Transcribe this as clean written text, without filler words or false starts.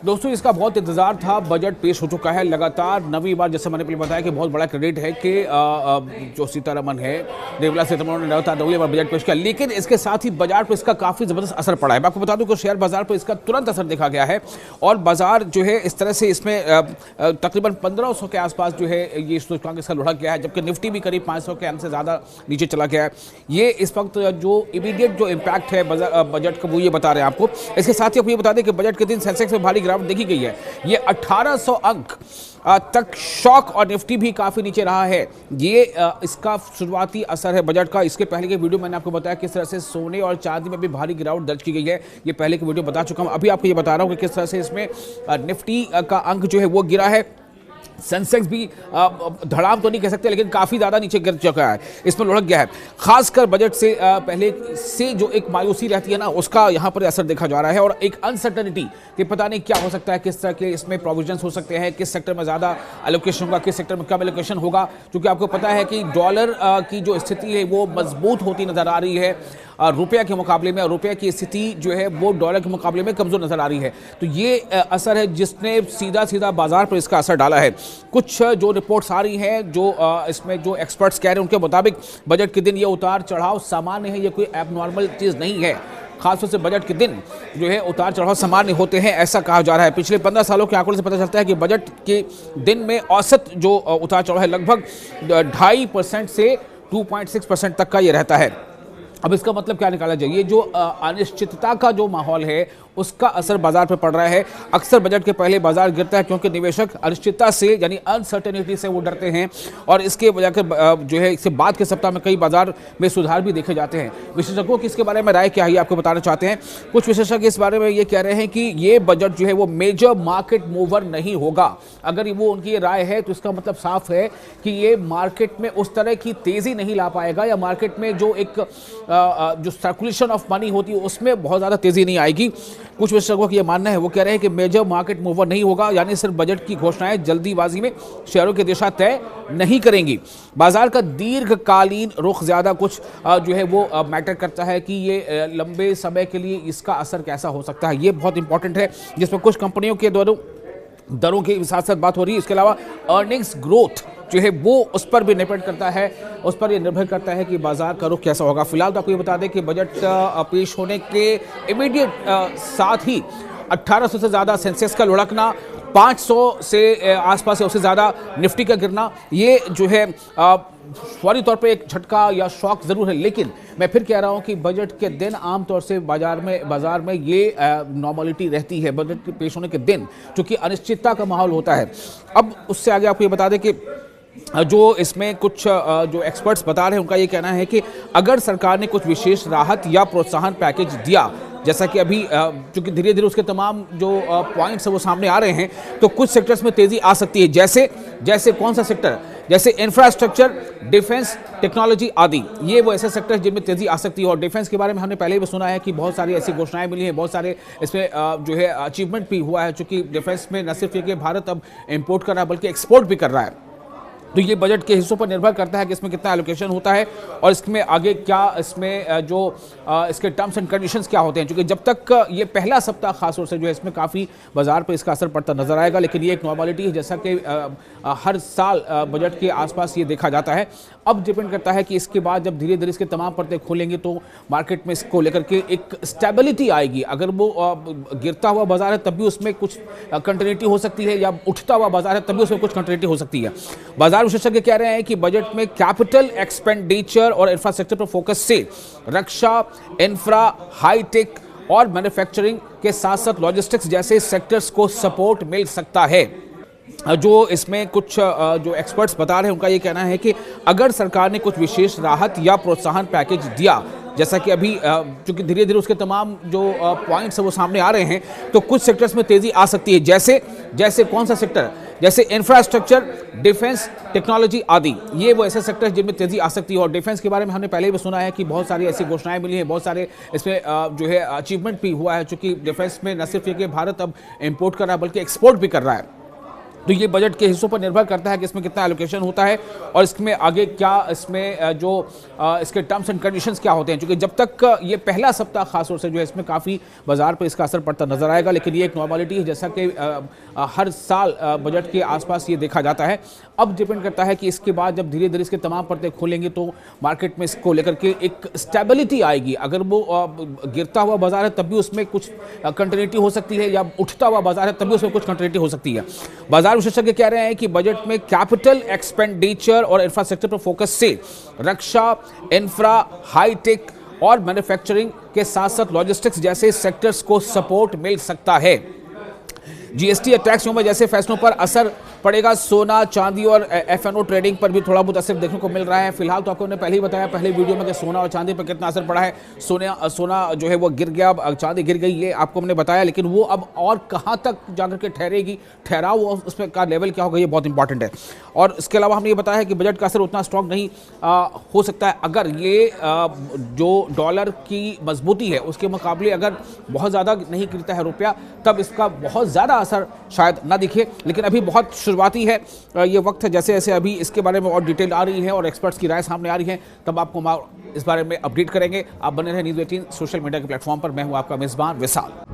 दोस्तों इसका बहुत इंतजार था, बजट पेश हो चुका है लगातार नवीं बार। जैसे मैंने पहले बताया कि बहुत बड़ा क्रेडिट है कि जो सीतारमण है, निर्मला सीतारमण ने लगातार नवीं बार बजट पेश किया, लेकिन इसके साथ ही बाजार पर इसका काफी जबरदस्त असर पड़ा है। मैं आपको बता दूं कि शेयर बाजार पर इसका तुरंत असर देखा गया है और बाजार जो है इस तरह से इसमें तकरीबन 1500 के आसपास जो है ये सूचकांक इसका लुढ़क गया है, जबकि निफ्टी भी करीब 500 के अंक से ज्यादा नीचे चला गया है। ये इस वक्त जो इमीडिएट जो इम्पैक्ट है बजट का वो ये बता रहे हैं आपको। इसके साथ ही आपको ये बता दें कि बजट के दिन सेंसेक्स में भारी गिरावट देखी गई है, ये 1800 अंक तक शॉक और निफ्टी भी काफी नीचे रहा है। ये इसका शुरुआती असर है बजट का। इसके पहले के वीडियो मैंने आपको बताया किस तरह से सोने और चांदी में भी भारी गिरावट दर्ज की गई है, ये पहले के वीडियो बता चुका हूं। अभी आपको ये बता रहा हूं कि किस तरह से इसमें निफ्टी का अंक जो है वो गिरा है। सेंसेक्स भी धड़ाम तो नहीं कह सकते, लेकिन काफी ज्यादा नीचे गिर चुका है, इसमें लुढ़क गया है। खासकर बजट से पहले से जो एक मायूसी रहती है ना, उसका यहां पर असर देखा जा रहा है और एक अनसर्टेनिटी कि पता नहीं क्या हो सकता है, किस तरह के इसमें प्रोविजंस हो सकते हैं, किस सेक्टर में ज्यादा एलोकेशन होगा, किस सेक्टर में कम एलोकेशन होगा। क्योंकि आपको पता है कि डॉलर की जो स्थिति है वो मजबूत होती नजर आ रही है रुपये के मुकाबले में, और रुपये की स्थिति जो है वो डॉलर के मुकाबले में कमजोर नजर आ रही है। तो ये असर है जिसने सीधा सीधा बाजार पर इसका असर डाला है। कुछ जो रिपोर्ट्स आ रही हैं, जो इसमें जो एक्सपर्ट्स कह रहे हैं उनके मुताबिक बजट के दिन ये उतार चढ़ाव सामान्य है, ये कोई एबनॉर्मल चीज नहीं है। खासतौर से बजट के दिन जो है उतार चढ़ाव सामान्य होते हैं, ऐसा कहा जा रहा है। पिछले 15 सालों के आंकड़ों से पता चलता है कि बजट के दिन में औसत जो उतार चढ़ाव है लगभग 2.5% से 2.6% तक का ये रहता है। अब इसका मतलब क्या निकाला जाए, ये जो अनिश्चितता का जो माहौल है उसका असर बाजार पर पड़ रहा है। अक्सर बजट के पहले बाजार गिरता है क्योंकि निवेशक अनिश्चितता से यानी अनसर्टेनिटी से वो डरते हैं, और इसके वजह से जो है इसके बाद के सप्ताह में कई बाजार में सुधार भी देखे जाते हैं। विशेषज्ञों की इसके बारे में राय क्या है आपको बताना चाहते हैं। कुछ विशेषज्ञ इस बारे में ये कह रहे हैं कि ये बजट जो है वो मेजर मार्केट मूवर नहीं होगा। अगर वो उनकी ये राय है तो इसका मतलब साफ है कि ये मार्केट में उस तरह की तेजी नहीं ला पाएगा, या मार्केट में जो एक जो सर्कुलेशन ऑफ मनी होती है उसमें बहुत ज़्यादा तेजी नहीं आएगी। कुछ विशेषज्ञों का यह मानना है, वो कह रहे हैं कि मेजर मार्केट मूवर नहीं होगा, यानी सिर्फ बजट की घोषणाएं जल्दीबाजी में शेयरों की दिशा तय नहीं करेंगी। बाजार का दीर्घकालीन रुख ज्यादा कुछ जो है वो मैटर करता है कि ये लंबे समय के लिए इसका असर कैसा हो सकता है, ये बहुत इंपॉर्टेंट है, जिसमें कुछ कंपनियों के दरों के साथ साथ बात हो रही है। इसके अलावा अर्निंग्स ग्रोथ जो है वो उस पर भी डिपेंड करता है, उस पर ये निर्भर करता है कि बाजार का रुख कैसा होगा। फिलहाल तो आपको ये बता दें कि बजट पेश होने के इमीडिएट साथ ही 1800 से ज़्यादा सेंसेक्स का लुढ़कना, 500 से आसपास उससे ज़्यादा निफ्टी का गिरना, ये जो है फौरी तौर पे एक झटका या शॉक ज़रूर है। लेकिन मैं फिर कह रहा हूं कि बजट के दिन आमतौर से बाजार में ये नॉर्मलिटी रहती है बजट के पेश होने के दिन, क्योंकि अनिश्चितता का माहौल होता है। अब उससे आगे आपको ये बता दें कि जो इसमें कुछ जो एक्सपर्ट्स बता रहे हैं उनका ये कहना है कि अगर सरकार ने कुछ विशेष राहत या प्रोत्साहन पैकेज दिया, जैसा कि अभी चूंकि धीरे धीरे उसके तमाम जो पॉइंट्स है वो सामने आ रहे हैं, तो कुछ सेक्टर्स में तेजी आ सकती है। जैसे कौन सा सेक्टर, जैसे इंफ्रास्ट्रक्चर, डिफेंस, टेक्नोलॉजी आदि, ये वो ऐसे सेक्टर जिनमें तेजी आ सकती है। और डिफेंस के बारे में हमने पहले भी सुना है कि बहुत सारी ऐसी घोषणाएं मिली हैं, बहुत सारे इसमें जो है अचीवमेंट भी हुआ है, चूंकि डिफेंस में न सिर्फ ये कि भारत अब इम्पोर्ट कर रहा है बल्कि एक्सपोर्ट भी कर रहा है। तो ये बजट के हिस्सों पर निर्भर करता है कि इसमें कितना एलोकेशन होता है और इसमें आगे क्या इसमें जो इसके टर्म्स एंड कंडीशंस क्या होते हैं। क्योंकि जब तक ये पहला सप्ताह खास तौर से जो है इसमें काफ़ी बाजार पर इसका असर पड़ता नजर आएगा, लेकिन ये एक नॉर्मलिटी है जैसा कि हर साल बजट के आसपास ये देखा जाता है। अब डिपेंड करता है कि इसके बाद जब धीरे धीरे इसके तमाम परतें खोलेंगे तो मार्केट में इसको लेकर के एक स्टेबिलिटी आएगी। अगर वो गिरता हुआ बाजार है तब भी उसमें कुछ कंटिन्यूटी हो सकती है, या उठता हुआ बाजार है तब भी उसमें कुछ कंटिन्यूटी हो सकती है। बाजार विशेषज्ञ कह रहे हैं कि बजट में कैपिटल एक्सपेंडिचर और इंफ्रास्ट्रक्चर पर फोकस से रक्षा, इंफ्रा, हाईटेक और मैन्युफैक्चरिंग के साथ साथ लॉजिस्टिक्स जैसे सेक्टर्स को सपोर्ट मिल सकता है। जो इसमें कुछ जो एक्सपर्ट्स बता रहे हैं उनका ये कहना है कि अगर सरकार ने कुछ विशेष राहत या प्रोत्साहन पैकेज दिया, जैसा कि अभी चूंकि धीरे धीरे उसके तमाम जो पॉइंट्स है वो सामने आ रहे हैं, तो कुछ सेक्टर्स में तेजी आ सकती है। जैसे कौन सा सेक्टर, जैसे इंफ्रास्ट्रक्चर, डिफेंस, टेक्नोलॉजी आदि, ये वो ऐसे सेक्टर जिनमें तेजी आ सकती है। और डिफेंस के बारे में हमने पहले भी सुना है कि बहुत सारी ऐसी घोषणाएं मिली हैं, बहुत सारे इसमें जो है अचीवमेंट भी हुआ है, चूंकि डिफेंस में न सिर्फ ये कि भारत अब इम्पोर्ट कर रहा है बल्कि एक्सपोर्ट भी कर रहा है। तो ये बजट के हिस्सों पर निर्भर करता है कि इसमें कितना एलोकेशन होता है और इसमें आगे क्या इसमें जो इसके टर्म्स एंड कंडीशंस क्या होते हैं। क्योंकि जब तक ये पहला सप्ताह खास तौर से जो है इसमें काफ़ी बाजार पर इसका असर पड़ता नजर आएगा, लेकिन ये एक नॉर्मलिटी है जैसा कि हर साल बजट के आसपास ये देखा जाता है। अब डिपेंड करता है कि इसके बाद जब धीरे धीरे इसके तमाम परतें खोलेंगे तो मार्केट में इसको लेकर के एक स्टेबिलिटी आएगी। अगर वो गिरता हुआ बाजार है तब भी उसमें कुछ कंटिन्यूटी हो सकती है, या उठता हुआ बाजार है तब भी उसमें कुछ कंटिन्यूटी हो सकती है। बाजार विशेषज्ञ कह रहे हैं कि बजट में कैपिटल एक्सपेंडिचर और इंफ्रास्ट्रक्चर पर फोकस से रक्षा, इंफ्रा, हाईटेक और मैन्युफैक्चरिंग के साथ साथ लॉजिस्टिक्स जैसे सेक्टर्स को सपोर्ट मिल सकता है। जीएसटी और टैक्स में जैसे फैसलों पर असर पड़ेगा। सोना, चांदी और एफएनओ ट्रेडिंग पर भी थोड़ा बहुत असर देखने को मिल रहा है। फिलहाल तो आपको हमने पहले ही बताया पहले वीडियो में कि सोना और चांदी पर कितना असर पड़ा है। सोना जो है वो गिर गया, चांदी गिर गई, ये आपको हमने बताया, लेकिन वो अब और कहां तक जाकर के ठहरेगी, ठहराव उसमें का लेवल क्या होगा, ये बहुत इंपॉर्टेंट है। और इसके अलावा हमने ये बताया कि बजट का असर उतना स्ट्रॉन्ग नहीं हो सकता है अगर ये जो डॉलर की मजबूती है उसके मुकाबले अगर बहुत ज़्यादा नहीं गिरता है रुपया, तब इसका बहुत ज़्यादा असर शायद ना दिखे। लेकिन अभी बहुत शुरुआती है ये वक्त है, जैसे जैसे अभी इसके बारे में और डिटेल आ रही है और एक्सपर्ट्स की राय सामने आ रही है तब आपको इस बारे में अपडेट करेंगे। आप बने रहे न्यूज़ 18 सोशल मीडिया के प्लेटफॉर्म पर। मैं हूं आपका मेजबान विशाल।